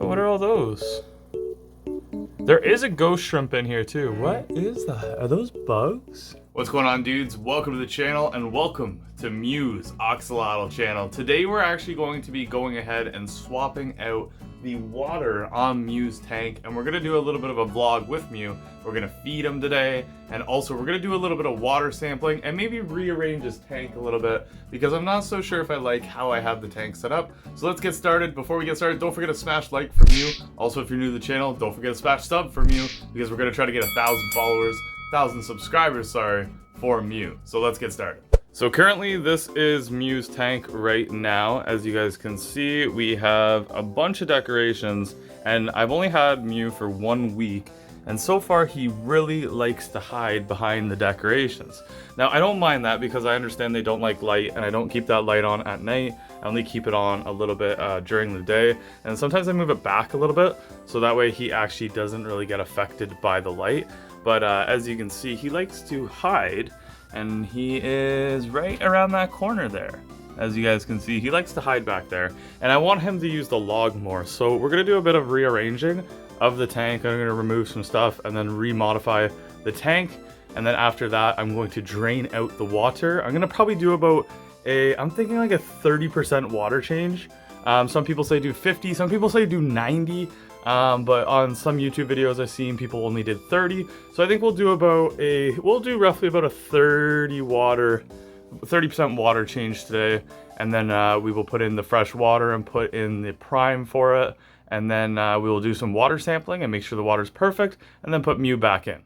Oh, what are all those? There is a ghost shrimp in here too. What is that? Are those bugs? What's going on, dudes? Welcome to the channel and welcome to Mew's Axolotl channel. Today we're actually going to be going ahead and swapping out the water on Mew's tank, and we're gonna do a little bit of a vlog with Mew. We're gonna feed him today, and also we're gonna do a little bit of water sampling and maybe rearrange his tank a little bit because I'm not so sure if I like how I have the tank set up. So let's get started. Before we get started, don't forget to smash like for Mew. Also, if you're new to the channel, don't forget to smash sub for Mew because we're gonna try to get 1,000 followers, 1,000 subscribers, sorry, for Mew. So let's get started. So currently this is Mew's tank right now. As you guys can see, we have a bunch of decorations, and I've only had Mew for 1 week, and so far he really likes to hide behind the decorations. Now I don't mind that because I understand they don't like light, and I don't keep that light on at night. I only keep it on a little bit during the day, and sometimes I move it back a little bit so that way he actually doesn't really get affected by the light. But as you can see, he likes to hide, and he is right around that corner there. As you guys can see, he likes to hide back there, and I want him to use the log more. So we're gonna do a bit of rearranging of the tank. I'm gonna remove some stuff and then remodify the tank, and then after that I'm going to drain out the water. I'm gonna probably do about I'm thinking like a 30% water change. Some people say do 50, some people say do 90. But on some YouTube videos I've seen people only did 30. So I think we'll do roughly about a 30% water change today. And then we will put in the fresh water and put in the prime for it. And then we will do some water sampling and make sure the water's perfect, and then put Mew back in.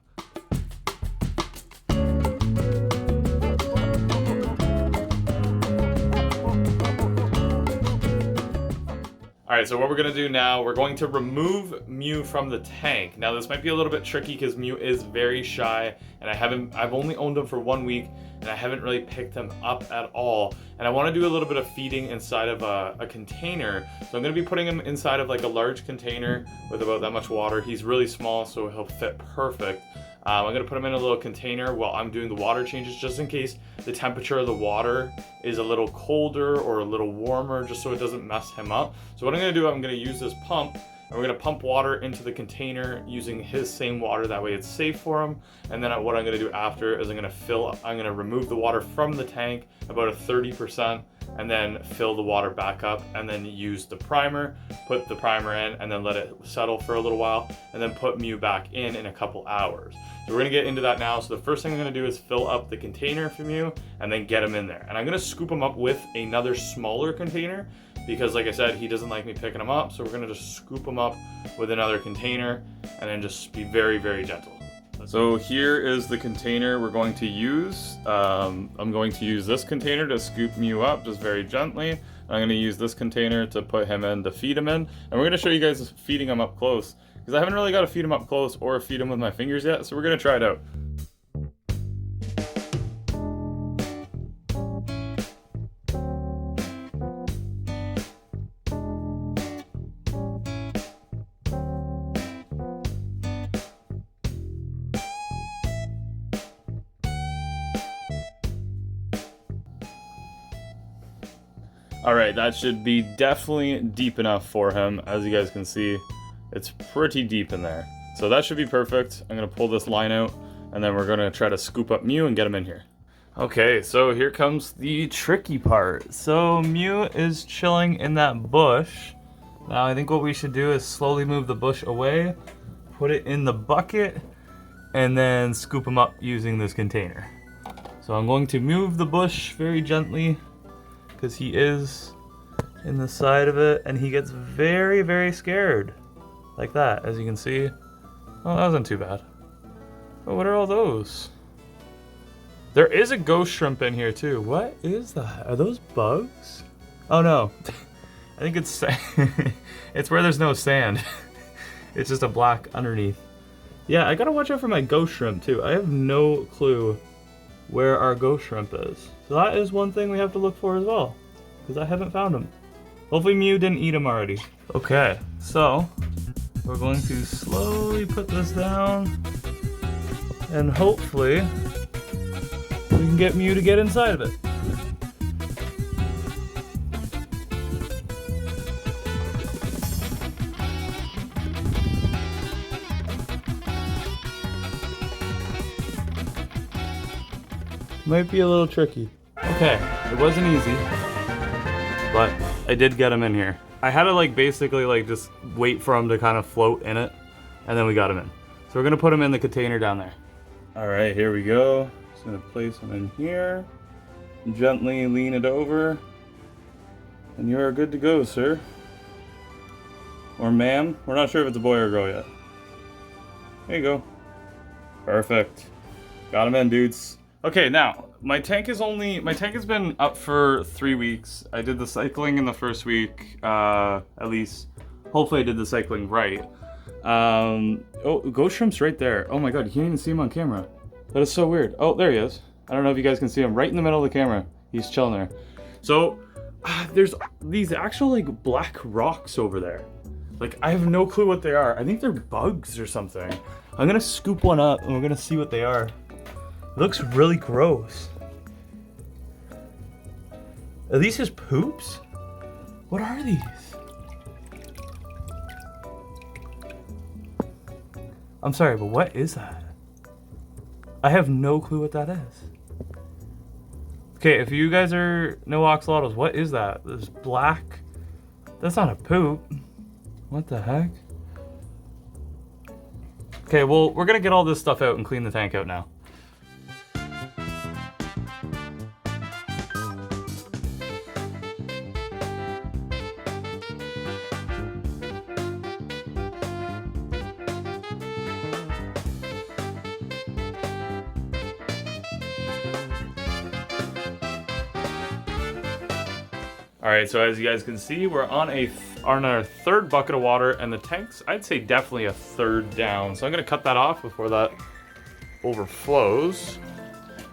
Alright, so what we're going to do now, we're going to remove Mew from the tank. Now this might be a little bit tricky because Mew is very shy, and I've only owned him for 1 week, and I haven't really picked him up at all. And I want to do a little bit of feeding inside of a container. So I'm going to be putting him inside of like a large container with about that much water. He's really small, so he'll fit perfect. I'm going to put him in a little container while I'm doing the water changes, just in case the temperature of the water is a little colder or a little warmer, just so it doesn't mess him up. So what I'm going to do, I'm going to use this pump, and we're going to pump water into the container using his same water. That way it's safe for him. And then what I'm going to do after is I'm going to remove the water from the tank, about a 30%, and then fill the water back up, and then use the primer, put the primer in, and then let it settle for a little while, and then put Mew back in a couple hours. So we're gonna get into that now. So the first thing I'm gonna do is fill up the container for Mew and then get him in there. And I'm gonna scoop him up with another smaller container because, like I said, he doesn't like me picking him up. So we're gonna just scoop him up with another container and then just be very, very gentle. So here is the container we're going to use. I'm going to use this container to scoop Mew up just very gently. I'm going to use this container to put him in, to feed him in. And we're going to show you guys feeding him up close, because I haven't really got to feed him up close or feed him with my fingers yet. So we're going to try it out. Alright, that should be definitely deep enough for him. As you guys can see, it's pretty deep in there. So that should be perfect. I'm going to pull this line out, and then we're going to try to scoop up Mew and get him in here. Okay, so here comes the tricky part. So Mew is chilling in that bush. Now I think what we should do is slowly move the bush away, put it in the bucket, and then scoop him up using this container. So I'm going to move the bush very gently, because he is in the side of it, and he gets very, very scared. Like that, as you can see. Oh, that wasn't too bad. Oh, what are all those? There is a ghost shrimp in here too. What is that? Are those bugs? Oh no. I think it's it's where there's no sand. It's just a black underneath. Yeah, I gotta watch out for my ghost shrimp too. I have no clue where our ghost shrimp is. So that is one thing we have to look for as well, because I haven't found him. Hopefully Mew didn't eat him already. Okay, so we're going to slowly put this down, and hopefully we can get Mew to get inside of it. Might be a little tricky. Okay, it wasn't easy, but I did get him in here. I had to like basically like just wait for him to kind of float in it, and then we got him in. So we're gonna put him in the container down there. All right, here we go. Just gonna place him in here. Gently lean it over, and you are good to go, sir. Or ma'am. We're not sure if it's a boy or a girl yet. There you go. Perfect. Got him in, dudes. Okay, now my tank has been up for 3 weeks. I did the cycling in the first week, at least. Hopefully I did the cycling right. Oh, ghost shrimp's right there. Oh my god, you can't even see him on camera. That is so weird. Oh, there he is. I don't know if you guys can see him right in the middle of the camera. He's chilling there. So there's these actual like black rocks over there. Like I have no clue what they are. I think they're bugs or something. I'm gonna scoop one up and we're gonna see what they are. It looks really gross. Are these his poops? What are these? I'm sorry, but what is that? I have no clue what that is. Okay, if you guys know axolotls, what is that? This black, that's not a poop. What the heck? Okay, well, we're gonna get all this stuff out and clean the tank out now. All right, so as you guys can see, we're on our third bucket of water, and the tank's, I'd say, definitely a third down. So I'm gonna cut that off before that overflows.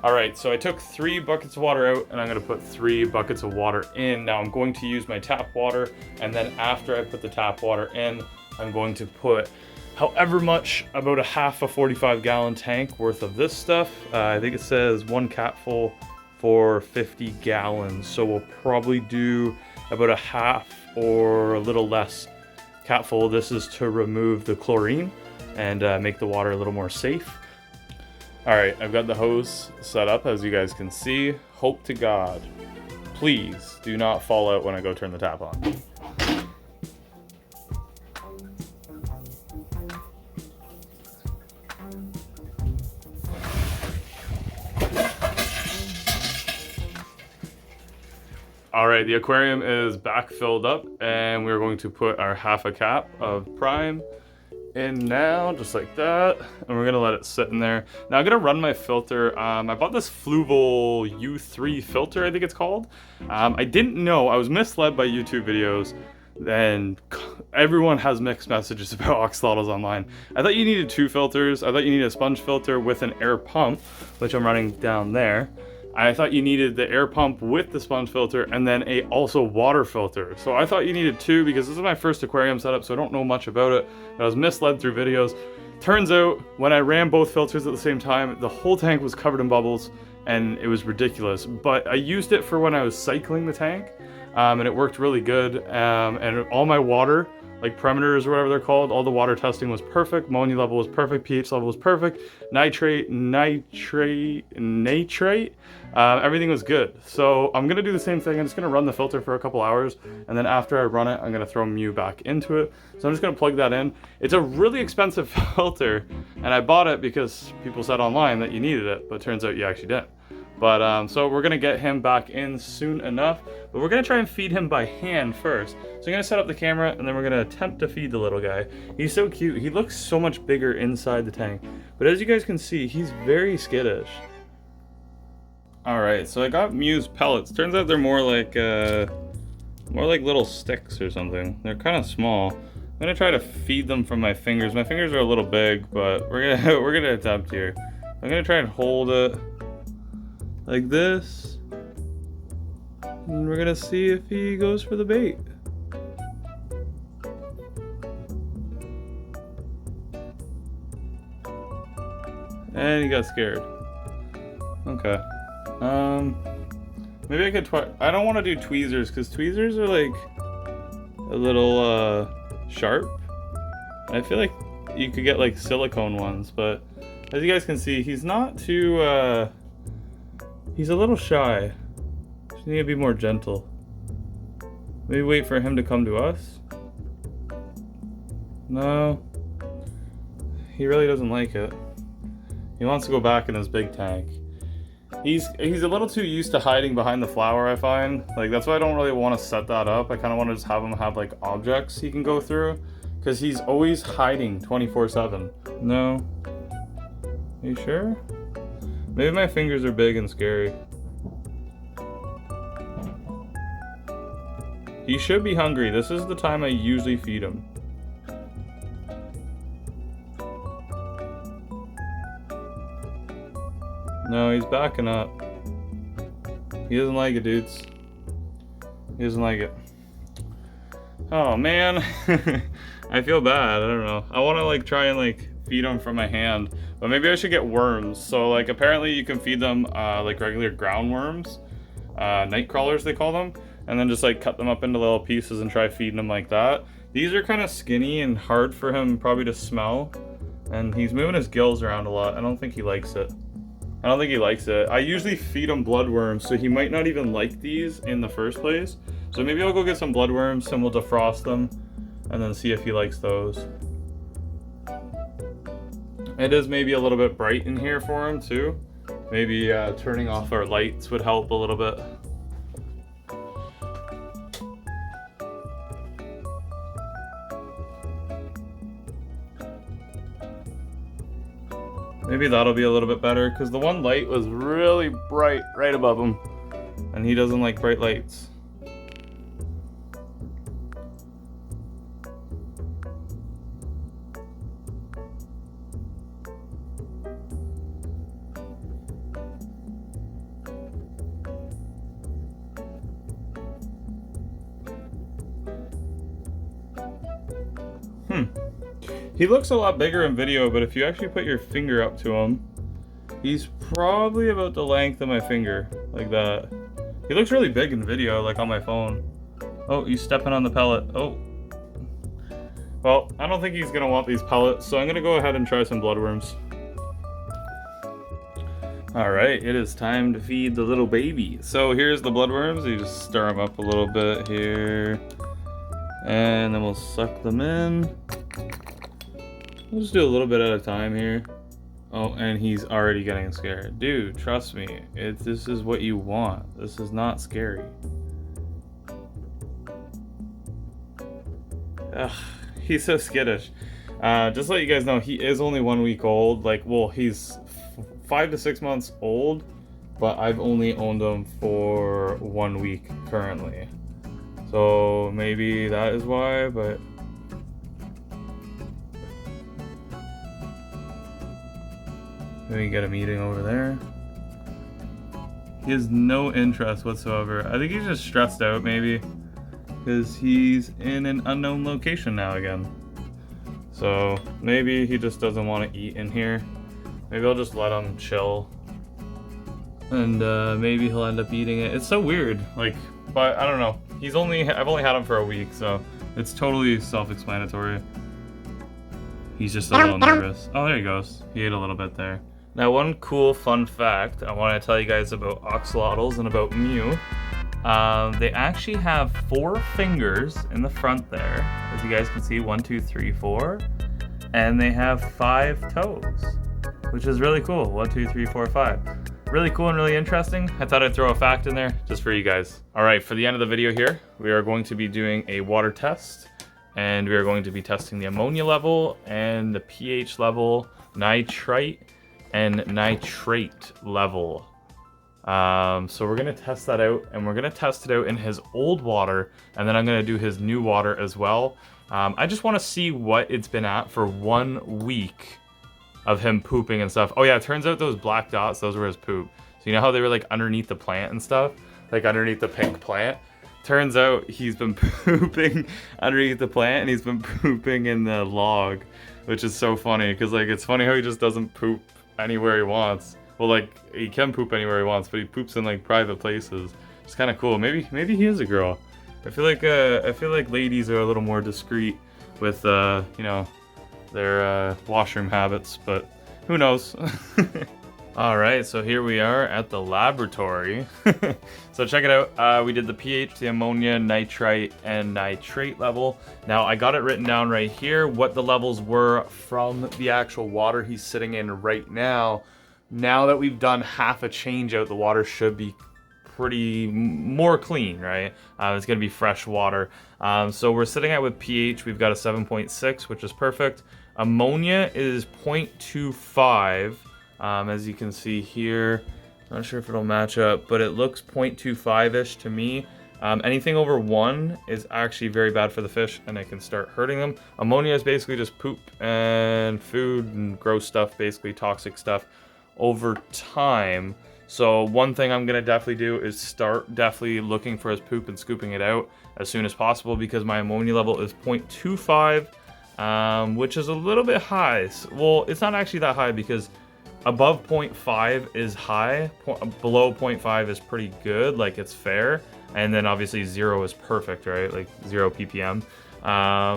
All right, so I took 3 buckets of water out, and I'm gonna put 3 buckets of water in. Now I'm going to use my tap water, and then after I put the tap water in, I'm going to put however much, about a half a 45-gallon tank worth of this stuff. I think it says 1 capful for 50 gallons. So we'll probably do about a half or a little less capful. This is to remove the chlorine and make the water a little more safe. All right, I've got the hose set up, as you guys can see. Hope to God, please do not fall out when I go turn the tap on. All right, the aquarium is back filled up, and we're going to put our half a cap of prime in now, just like that, and we're gonna let it sit in there. Now I'm gonna run my filter. I bought this Fluval U3 filter, I think it's called. I didn't know, I was misled by YouTube videos, and everyone has mixed messages about axolotls online. I thought you needed 2 filters. I thought you needed a sponge filter with an air pump, which I'm running down there. I thought you needed the air pump with the sponge filter and then a also water filter. So I thought you needed 2 because this is my first aquarium setup, so I don't know much about it. I was misled through videos. Turns out when I ran both filters at the same time, the whole tank was covered in bubbles and it was ridiculous. But I used it for when I was cycling the tank, and it worked really good. And all my water, like perimeters or whatever they're called, all the water testing was perfect. Ammonia level was perfect, pH level was perfect, nitrate, everything was good. So I'm gonna do the same thing. I'm just gonna run the filter for a couple hours, and then after I run it, I'm gonna throw Mew back into it. So I'm just gonna plug that in. It's a really expensive filter, and I bought it because people said online that you needed it, but it turns out you actually didn't. But so we're gonna get him back in soon enough, but we're gonna try and feed him by hand first. So I'm gonna set up the camera, and then we're gonna attempt to feed the little guy. He's so cute. He looks so much bigger inside the tank, but as you guys can see, he's very skittish. All right, so I got Mew's pellets. Turns out they're more like little sticks or something. They're kind of small. I'm gonna try to feed them from my fingers. My fingers are a little big, but we're gonna attempt here. I'm gonna try and hold it like this, and we're gonna see if he goes for the bait. And he got scared. Okay. Maybe I could I don't want to do tweezers, because tweezers are like a little sharp. I feel like you could get like silicone ones, but as you guys can see, he's not too He's a little shy. Just need to be more gentle. Maybe wait for him to come to us? No. He really doesn't like it. He wants to go back in his big tank. He's a little too used to hiding behind the flower, I find. Like, that's why I don't really want to set that up. I kind of want to just have him have, like, objects he can go through. Because he's always hiding 24/7. No. Are you sure? Maybe my fingers are big and scary. He should be hungry. This is the time I usually feed him. No, he's backing up. He doesn't like it, dudes. He doesn't like it. Oh, man. I feel bad. I don't know. I want to, like, try and, like, feed him from my hand. But maybe I should get worms. So, like, apparently you can feed them, like, regular ground worms. Night crawlers, they call them. And then just, like, cut them up into little pieces and try feeding them like that. These are kind of skinny and hard for him probably to smell. And he's moving his gills around a lot. I don't think he likes it. I usually feed him bloodworms, so he might not even like these in the first place. So maybe I'll go get some bloodworms and we'll defrost them and then see if he likes those. It is maybe a little bit bright in here for him too. Maybe turning off our lights would help a little bit. Maybe that'll be a little bit better, because the one light was really bright right above him, and he doesn't like bright lights. He looks a lot bigger in video, but if you actually put your finger up to him, he's probably about the length of my finger, like that. He looks really big in video, like on my phone. Oh, he's stepping on the pellet. Oh. Well, I don't think he's gonna want these pellets, so I'm gonna go ahead and try some bloodworms. Alright, it is time to feed the little baby. So here's the bloodworms. You just stir them up a little bit here. And then we'll suck them in. We'll just do a little bit at a time here. Oh, and he's already getting scared. Dude, trust me. This is what you want. This is not scary. Ugh, he's so skittish. Just to let you guys know, he is only 1 week old. Like, well, he's 5 to 6 months old, but I've only owned him for 1 week currently. So maybe that is why, but maybe get him eating over there. He has no interest whatsoever. I think he's just stressed out maybe, because he's in an unknown location now again. So maybe he just doesn't want to eat in here. Maybe I'll just let him chill. And maybe he'll end up eating it. It's so weird, like, but I don't know. I've only had him for a week, so it's totally self-explanatory. He's just a little nervous. Oh, there he goes. He ate a little bit there. Now, one cool fun fact I want to tell you guys about axolotls and about Mew. They actually have 4 fingers in the front there. As you guys can see, 1, 2, 3, 4. And they have 5 toes, which is really cool. 1, 2, 3, 4, 5. Really cool and really interesting. I thought I'd throw a fact in there just for you guys. All right, for the end of the video here, we are going to be doing a water test, and we are going to be testing the ammonia level and the pH level, nitrite and nitrate level. So we're gonna test that out, and we're gonna test it out in his old water, and then I'm gonna do his new water as well. I just wanna see what it's been at for 1 week of him pooping and stuff. Oh yeah, it turns out those black dots, those were his poop. So you know how they were like underneath the plant and stuff? Like underneath the pink plant? Turns out he's been pooping underneath the plant, and he's been pooping in the log, which is so funny, because like it's funny how he just doesn't poop anywhere he wants. Well, like he can poop anywhere he wants, but he poops in like private places. It's kind of cool. Maybe he is a girl. I feel like ladies are a little more discreet with you know, their washroom habits, but who knows? All right, so here we are at the laboratory. So check it out. We did the pH, the ammonia, nitrite, and nitrate level. Now I got it written down right here, what the levels were from the actual water he's sitting in right now. Now that we've done half a change out, the water should be pretty more clean, right? It's gonna be fresh water. So we're sitting at with pH, we've got a 7.6, which is perfect. Ammonia is 0.25. As you can see here, not sure if it'll match up, but it looks 0.25-ish to me. Anything over 1 is actually very bad for the fish, and it can start hurting them. Ammonia is basically just poop and food and gross stuff, basically toxic stuff over time. So one thing I'm gonna definitely do is start definitely looking for his poop and scooping it out as soon as possible, because my ammonia level is 0.25, which is a little bit high. Well, it's not actually that high, because above 0.5 is high, below 0.5 is pretty good, like it's fair, and then obviously 0 is perfect, right? Like 0 ppm.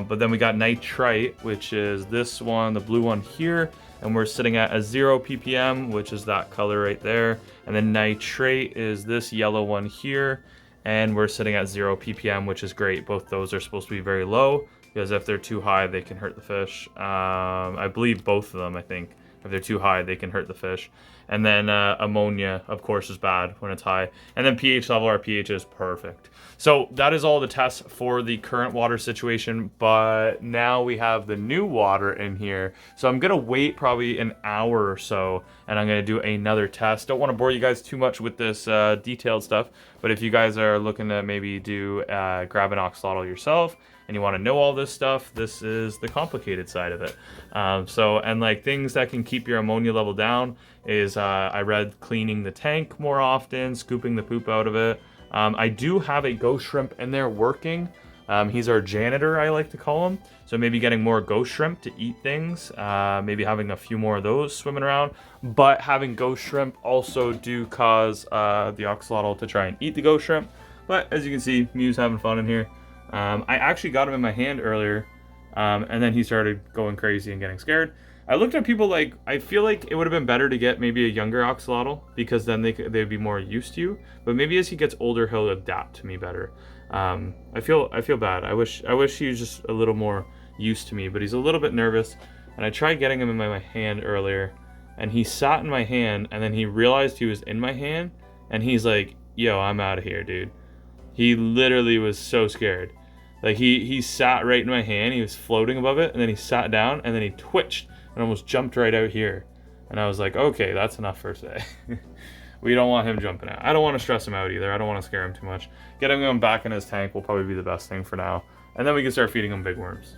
But then we got nitrite, which is this one, the blue one here, and we're sitting at a 0 ppm, which is that color right there. And then nitrate is this yellow one here, and we're sitting at 0 ppm, which is great. Both those are supposed to be very low, because if they're too high, they can hurt the fish. I believe both of them, I think. If they're too high, they can hurt the fish. And then ammonia, of course, is bad when it's high. And then pH level, our pH is perfect. So that is all the tests for the current water situation, but now we have the new water in here. So I'm gonna wait probably an hour or so, and I'm gonna do another test. Don't wanna bore you guys too much with this detailed stuff, but if you guys are looking to maybe do grab an axolotl yourself, and you want to know all this stuff, this is the complicated side of it. And like things that can keep your ammonia level down is, I read cleaning the tank more often, scooping the poop out of it. I do have a ghost shrimp in there working. He's our janitor, I like to call him. So maybe getting more ghost shrimp to eat things, maybe having a few more of those swimming around. But having ghost shrimp also do cause the axolotl to try and eat the ghost shrimp. But as you can see, Mew's having fun in here. I actually got him in my hand earlier, and then he started going crazy and getting scared. I looked at people like, I feel like it would have been better to get maybe a younger axolotl, because then they'd be more used to you. But maybe as he gets older, he'll adapt to me better. I feel bad. I wish he was just a little more used to me, but he's a little bit nervous. And I tried getting him in my hand earlier, and he sat in my hand, and then he realized he was in my hand, and he's like, yo, I'm out of here, dude. He literally was so scared. Like he sat right in my hand, he was floating above it, and then he sat down, and then he twitched and almost jumped right out here. And I was like, okay, that's enough for today. We don't want him jumping out. I don't want to stress him out either. I don't want to scare him too much. Getting him back in his tank will probably be the best thing for now. And then we can start feeding him big worms.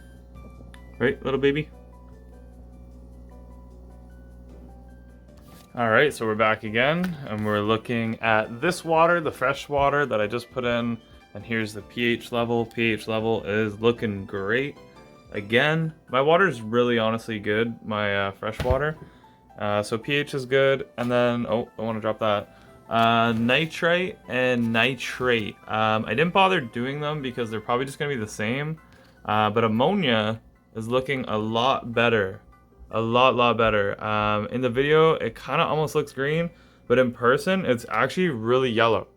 Right, little baby? All right, so we're back again, and we're looking at this water, the fresh water that I just put in. And here's the pH level. pH level is looking great. Again, my water is really honestly good, my fresh water. So pH is good. And then, oh, I want to drop that. Nitrite and nitrate. I didn't bother doing them because they're probably just going to be the same. But ammonia is looking a lot better. A lot better. In the video, it kind of almost looks green. But in person, it's actually really yellow.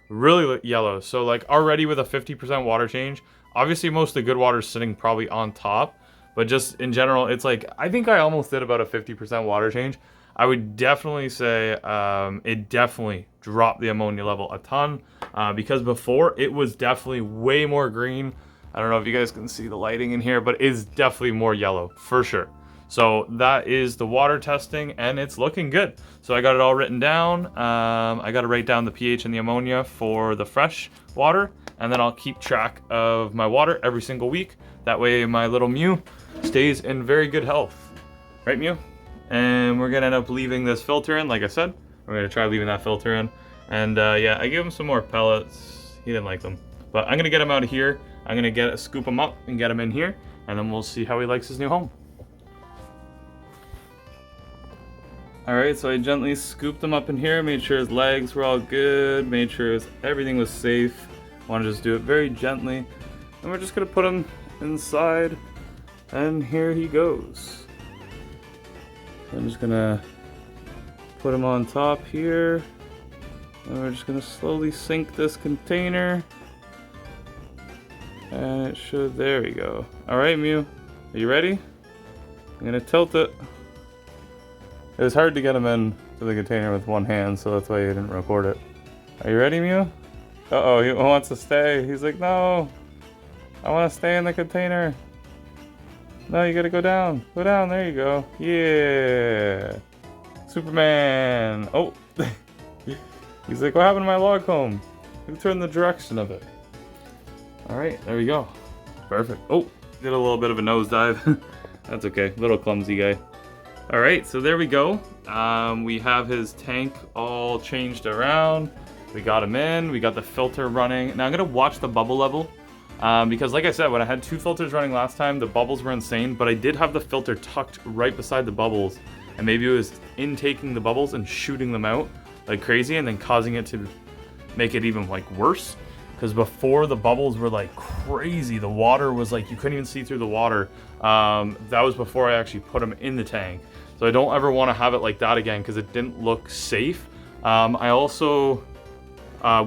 Really yellow. So like already with a 50% water change, obviously most of the good water is sitting probably on top, but just in general, it's like, I think I almost did about a 50% water change. I would definitely say it definitely dropped the ammonia level a ton, because before it was definitely way more green. I don't know if you guys can see the lighting in here, but it's definitely more yellow for sure. So that is the water testing, and it's looking good. So I got it all written down. I got to write down the pH and the ammonia for the fresh water, and then I'll keep track of my water every single week. That way my little Mew stays in very good health. Right, Mew? And we're gonna end up leaving this filter in, like I said. We're gonna try leaving that filter in. And yeah, I gave him some more pellets. He didn't like them. But I'm gonna get him out of here. I'm gonna scoop him up and get him in here, and then we'll see how he likes his new home. Alright, so I gently scooped him up in here, made sure his legs were all good, made sure everything was safe. Want to just do it very gently. And we're just going to put him inside, and here he goes. I'm just going to put him on top here. And we're just gonna slowly sink this container. And it should, there we go. All right, Mew, are you ready? I'm gonna tilt it. It was hard to get him in to the container with one hand, so that's why you didn't record it. Are you ready, Mew? Uh-oh, he wants to stay. He's like, no, I wanna stay in the container. No, you gotta go down. Go down, there you go. Yeah. Superman. Oh. He's like, what happened to my log home? Who turned the direction of it? All right, there we go. Perfect. Oh, did a little bit of a nosedive. That's okay, little clumsy guy. All right, so there we go. We have his tank all changed around. We got him in, we got the filter running. Now I'm gonna watch the bubble level because like I said, when I had 2 filters running last time, the bubbles were insane, but I did have the filter tucked right beside the bubbles, and maybe it was intaking the bubbles and shooting them out like crazy and then causing it to make it even like worse. Because before, the bubbles were like crazy. The water was like, you couldn't even see through the water. That was before I actually put them in the tank. So I don't ever want to have it like that again because it didn't look safe. I also,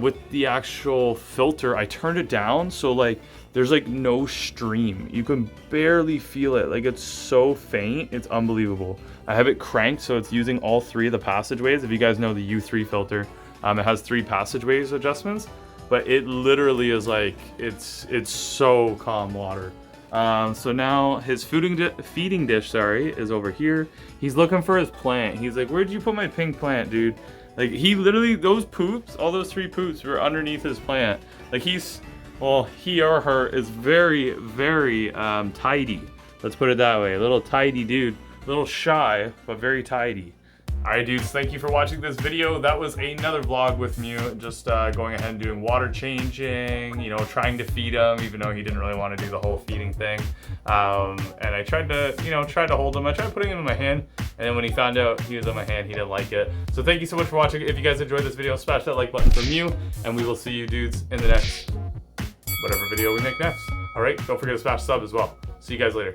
with the actual filter, I turned it down. So like, there's like no stream. You can barely feel it. Like, it's so faint, it's unbelievable. I have it cranked so it's using all 3 of the passageways. If you guys know the U3 filter, it has 3 passageways adjustments. But it literally is like, it's so calm water. So now his feeding dish, is over here. He's looking for his plant. He's like, where'd you put my pink plant, dude? Like, he literally, those poops, all those 3 poops were underneath his plant. Like, well, he or her is very, very tidy. Let's put it that way. A little tidy dude. A little shy, but very tidy. Alright dudes, thank you for watching this video. That was another vlog with Mew, just going ahead and doing water changing, you know, trying to feed him, even though he didn't really want to do the whole feeding thing. And I tried to, tried to hold him. I tried putting him in my hand, and then when he found out he was in my hand, he didn't like it. So thank you so much for watching. If you guys enjoyed this video, smash that like button for Mew, and we will see you dudes in the next, whatever video we make next. Alright, don't forget to smash sub as well. See you guys later.